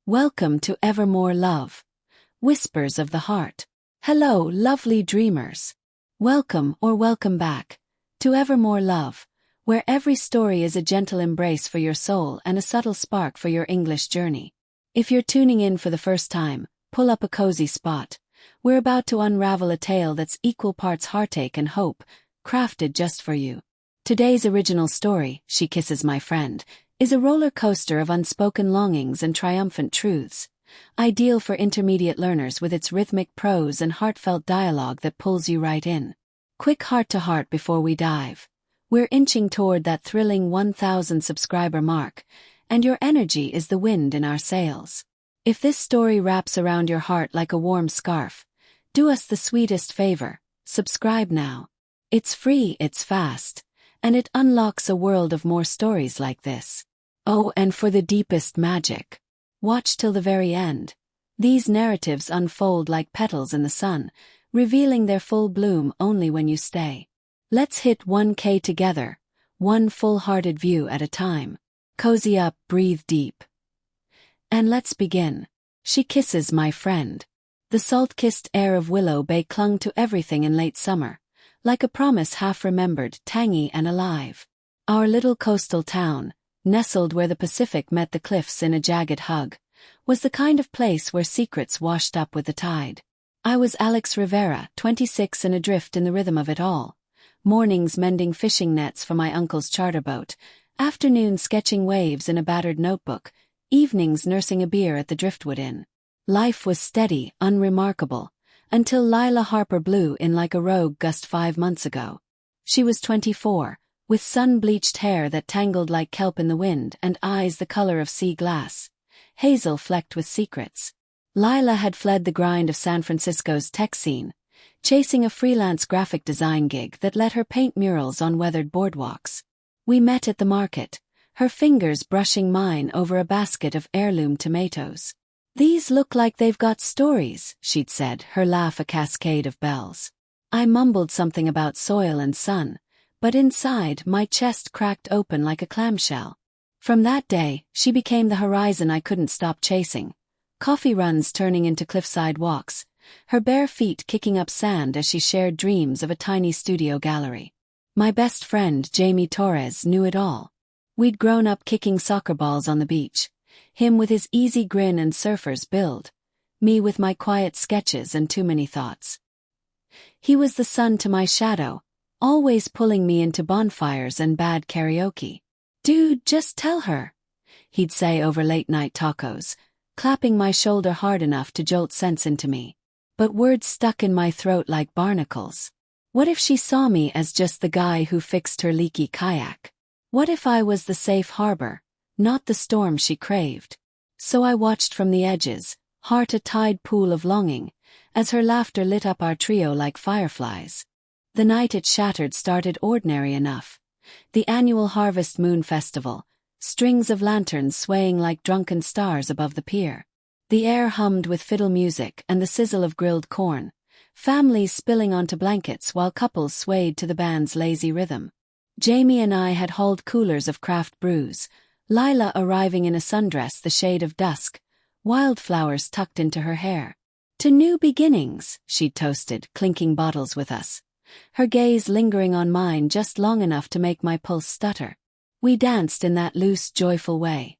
Welcome to Evermore Love, Whispers of the Heart. Hello, lovely dreamers. Welcome or welcome back to Evermore Love, where every story is a gentle embrace for your soul and a subtle spark for your English journey. If you're tuning in for the first time, pull up a cozy spot. We're about to unravel a tale that's equal parts heartache and hope, crafted just for you. Today's original story, She Kisses My Friend, is a roller coaster of unspoken longings and triumphant truths, ideal for intermediate learners with its rhythmic prose and heartfelt dialogue that pulls you right in. Quick heart-to-heart before we dive. We're inching toward that thrilling 1,000 subscriber mark, and your energy is the wind in our sails. If this story wraps around your heart like a warm scarf, do us the sweetest favor, subscribe now. It's free, it's fast, and it unlocks a world of more stories like this. Oh, and for the deepest magic, watch till the very end. These narratives unfold like petals in the sun, revealing their full bloom only when you stay. Let's hit 1K together, one full-hearted view at a time. Cozy up, breathe deep. And let's begin. She Kisses My Friend. The salt-kissed air of Willow Bay clung to everything in late summer, like a promise half-remembered, tangy and alive. Our little coastal town, nestled where the Pacific met the cliffs in a jagged hug, was the kind of place where secrets washed up with the tide. I was Alex Rivera, 26 and adrift in the rhythm of it all. Mornings mending fishing nets for my uncle's charter boat, afternoons sketching waves in a battered notebook, evenings nursing a beer at the Driftwood Inn. Life was steady, unremarkable, until Lila Harper blew in like a rogue gust 5 months ago. She was 24, with sun-bleached hair that tangled like kelp in the wind and eyes the color of sea glass, hazel flecked with secrets. Lila had fled the grind of San Francisco's tech scene, chasing a freelance graphic design gig that let her paint murals on weathered boardwalks. We met at the market, her fingers brushing mine over a basket of heirloom tomatoes. "These look like they've got stories," she'd said, her laugh a cascade of bells. I mumbled something about soil and sun, but inside my chest cracked open like a clamshell. From that day, she became the horizon I couldn't stop chasing. Coffee runs turning into cliffside walks, her bare feet kicking up sand as she shared dreams of a tiny studio gallery. My best friend, Jamie Torres, knew it all. We'd grown up kicking soccer balls on the beach, him with his easy grin and surfer's build, me with my quiet sketches and too many thoughts. He was the sun to my shadow, always pulling me into bonfires and bad karaoke. "Dude, just tell her," he'd say over late-night tacos, clapping my shoulder hard enough to jolt sense into me. But words stuck in my throat like barnacles. What if she saw me as just the guy who fixed her leaky kayak? What if I was the safe harbor, not the storm she craved? So I watched from the edges, heart a tide pool of longing, as her laughter lit up our trio like fireflies. The night it shattered started ordinary enough. The annual Harvest Moon Festival, strings of lanterns swaying like drunken stars above the pier. The air hummed with fiddle music and the sizzle of grilled corn, families spilling onto blankets while couples swayed to the band's lazy rhythm. Jamie and I had hauled coolers of craft brews, Lila arriving in a sundress the shade of dusk, wildflowers tucked into her hair. "To new beginnings," she'd toasted, clinking bottles with us, her gaze lingering on mine just long enough to make my pulse stutter. We danced in that loose, joyful way,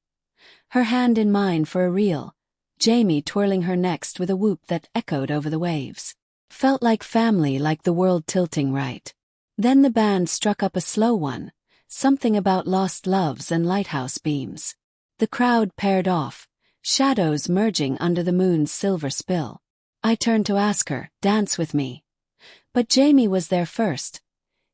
her hand in mine for a reel, Jamie twirling her next with a whoop that echoed over the waves. Felt like family, like the world tilting right. Then the band struck up a slow one, something about lost loves and lighthouse beams. The crowd paired off, shadows merging under the moon's silver spill. I turned to ask her, "Dance with me." But Jamie was there first,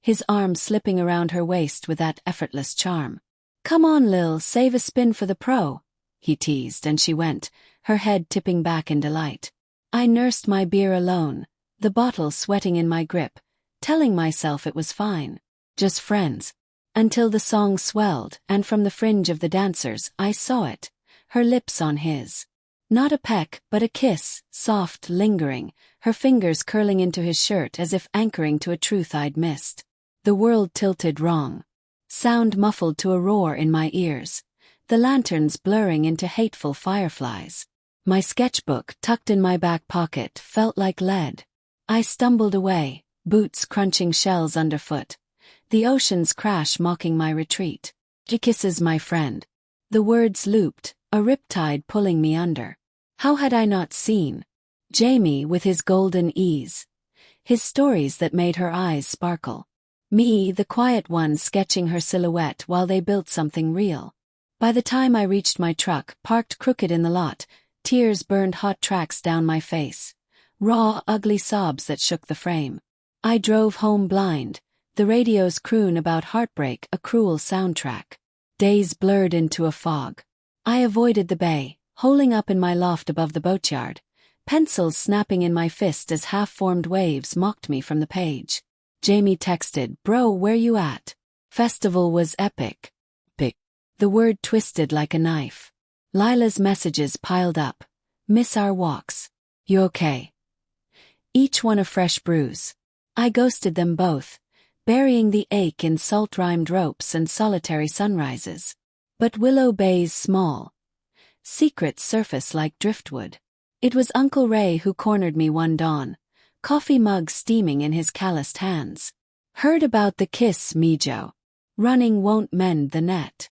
his arm slipping around her waist with that effortless charm. "Come on, Lil, save a spin for the pro," he teased, and she went, her head tipping back in delight. I nursed my beer alone, the bottle sweating in my grip, telling myself it was fine, just friends. Until the song swelled, and from the fringe of the dancers I saw it, her lips on his. Not a peck, but a kiss, soft, lingering, her fingers curling into his shirt as if anchoring to a truth I'd missed. The world tilted wrong. Sound muffled to a roar in my ears. the lanterns blurring into hateful fireflies. My sketchbook, tucked in my back pocket, felt like lead. I stumbled away, boots crunching shells underfoot. The ocean's crash mocking my retreat. She kisses my friend. The words looped, a riptide pulling me under. How had I not seen? Jamie with his golden ease. His stories that made her eyes sparkle. Me, the quiet one sketching her silhouette while they built something real. By the time I reached my truck, parked crooked in the lot, tears burned hot tracks down my face. Raw, ugly sobs that shook the frame. I drove home blind, the radio's croon about heartbreak a cruel soundtrack. Days blurred into a fog. I avoided the bay, holing up in my loft above the boatyard, pencils snapping in my fist as half-formed waves mocked me from the page. Jamie texted, "Bro, where you at? Festival was epic." The word twisted like a knife. Lila's messages piled up. "Miss our walks. You okay?" Each one a fresh bruise. I ghosted them both, burying the ache in salt-rimed ropes and solitary sunrises. But Willow Bay's small secrets surface like driftwood. It was Uncle Ray who cornered me one dawn, coffee mug steaming in his calloused hands. "Heard about the kiss, Mijo. Running won't mend the net."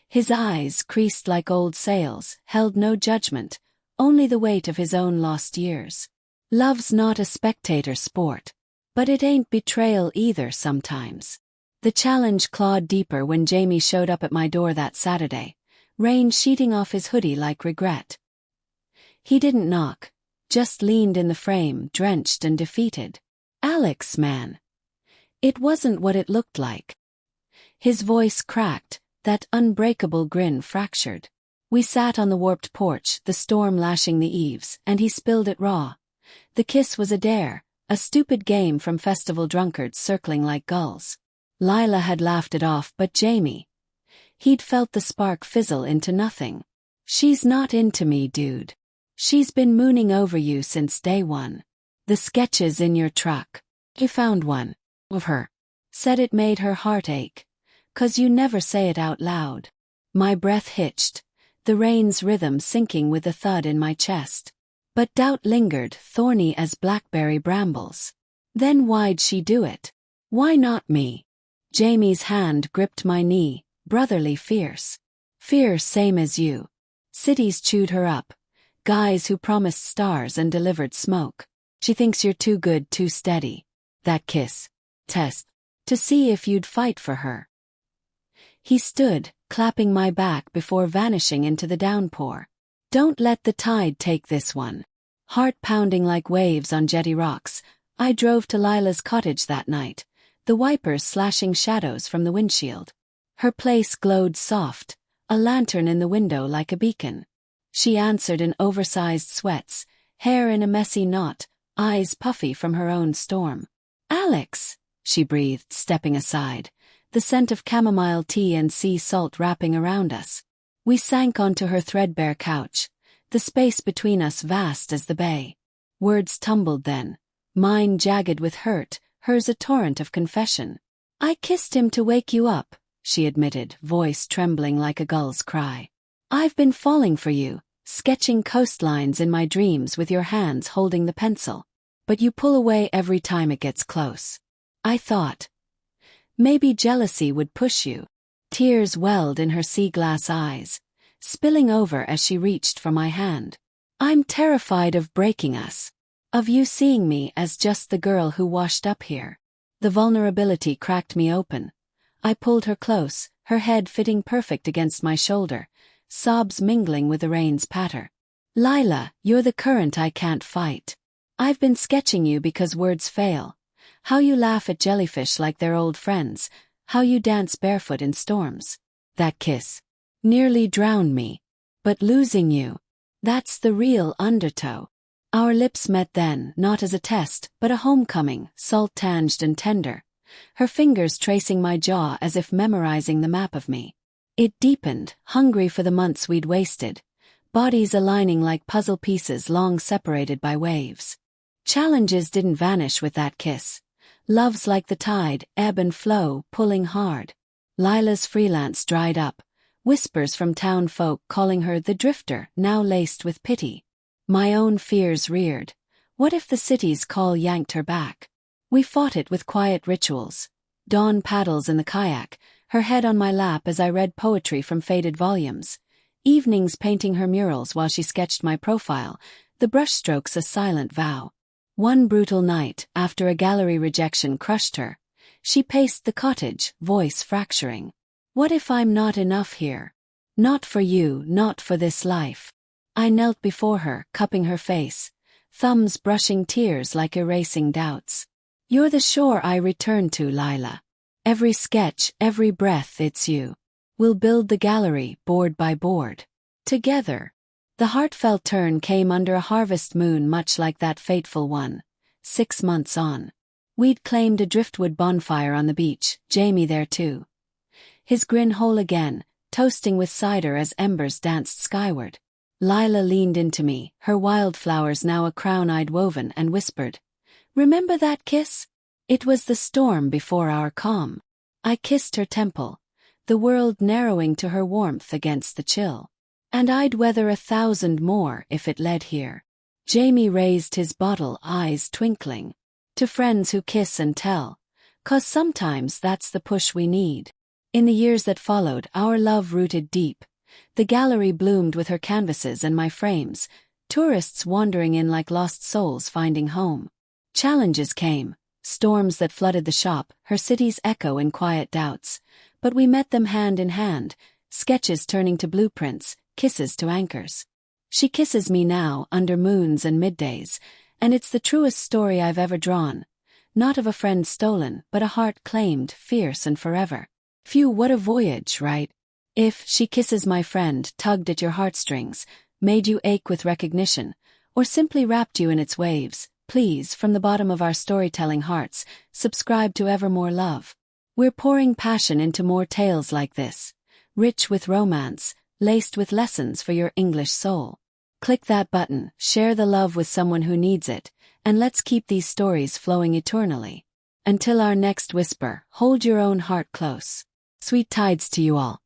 His eyes, creased like old sails, held no judgment, only the weight of his own lost years. Love's not a spectator sport. But it ain't betrayal either sometimes. The challenge clawed deeper when Jamie showed up at my door that Saturday, rain sheeting off his hoodie like regret. He didn't knock, just leaned in the frame, drenched and defeated. "Alex, man. It wasn't what it looked like." His voice cracked, that unbreakable grin fractured. We sat on the warped porch, the storm lashing the eaves, and he spilled it raw. The kiss was a dare, a stupid game from festival drunkards circling like gulls. Lila had laughed it off, but Jamie, he'd felt the spark fizzle into nothing. "She's not into me, dude. She's been mooning over you since day one. The sketches in your truck. You found one of her. Said it made her heart ache. 'Cause you never say it out loud." My breath hitched, the rain's rhythm sinking with a thud in my chest. But doubt lingered, thorny as blackberry brambles. Then why'd she do it? Why not me? Jamie's hand gripped my knee, brotherly fierce. "Fear same as you. Cities chewed her up. Guys who promised stars and delivered smoke. She thinks you're too good, too steady. That kiss. Test. To see if you'd fight for her." He stood, clapping my back before vanishing into the downpour. "Don't let the tide take this one." Heart pounding like waves on jetty rocks, I drove to Lila's cottage that night, the wipers slashing shadows from the windshield. Her place glowed soft, a lantern in the window like a beacon. She answered in oversized sweats, hair in a messy knot, eyes puffy from her own storm. "Alex," she breathed, stepping aside, the scent of chamomile tea and sea salt wrapping around us. We sank onto her threadbare couch, the space between us vast as the bay. Words tumbled then, mine jagged with hurt, hers a torrent of confession. "I kissed him to wake you up," she admitted, voice trembling like a gull's cry. "I've been falling for you, sketching coastlines in my dreams with your hands holding the pencil. But you pull away every time it gets close. I thought maybe jealousy would push you." Tears welled in her sea glass eyes, spilling over as she reached for my hand. "I'm terrified of breaking us. Of you seeing me as just the girl who washed up here." The vulnerability cracked me open. I pulled her close, her head fitting perfect against my shoulder, sobs mingling with the rain's patter. "Lila, you're the current I can't fight. I've been sketching you because words fail. How you laugh at jellyfish like they're old friends, how you dance barefoot in storms. That kiss nearly drowned me. But losing you, that's the real undertow." Our lips met then, not as a test, but a homecoming, salt-tanged and tender, her fingers tracing my jaw as if memorizing the map of me. It deepened, hungry for the months we'd wasted, bodies aligning like puzzle pieces long separated by waves. Challenges didn't vanish with that kiss. Love's like the tide, ebb and flow, pulling hard. Lila's freelance dried up, whispers from town folk calling her the drifter, now laced with pity. My own fears reared. What if the city's call yanked her back? We fought it with quiet rituals. Dawn paddles in the kayak, her head on my lap as I read poetry from faded volumes. Evenings painting her murals while she sketched my profile, the brushstrokes a silent vow. One brutal night, after a gallery rejection crushed her, she paced the cottage, voice fracturing. What if I'm not enough here? Not for you, not for this life. I knelt before her, cupping her face, thumbs brushing tears like erasing doubts. You're the shore I return to, Lila. Every sketch, every breath, it's you. We'll build the gallery, board by board. Together. The heartfelt turn came under a harvest moon much like that fateful one. 6 months on. We'd claimed a driftwood bonfire on the beach, Jamie there too. His grin whole again, toasting with cider as embers danced skyward. Lila leaned into me, her wildflowers now a crown I'd woven, and whispered, "Remember that kiss? It was the storm before our calm." I kissed her temple, the world narrowing to her warmth against the chill. And I'd weather 1,000 more if it led here. Jamie raised his bottle, eyes twinkling. To friends who kiss and tell, 'cause sometimes that's the push we need. In the years that followed, our love rooted deep. The gallery bloomed with her canvases and my frames, tourists wandering in like lost souls finding home. Challenges came, storms that flooded the shop, her city's echo in quiet doubts. But we met them hand in hand, sketches turning to blueprints, kisses to anchors. She kisses me now, under moons and middays, and it's the truest story I've ever drawn. Not of a friend stolen, but a heart claimed, fierce and forever. Phew, what a voyage, right? If she kisses my friend, tugged at your heartstrings, made you ache with recognition, or simply wrapped you in its waves, please, from the bottom of our storytelling hearts, subscribe to Evermore Love. We're pouring passion into more tales like this, rich with romance, laced with lessons for your English soul. Click that button, share the love with someone who needs it, and let's keep these stories flowing eternally. Until our next whisper, hold your own heart close. Sweet tides to you all.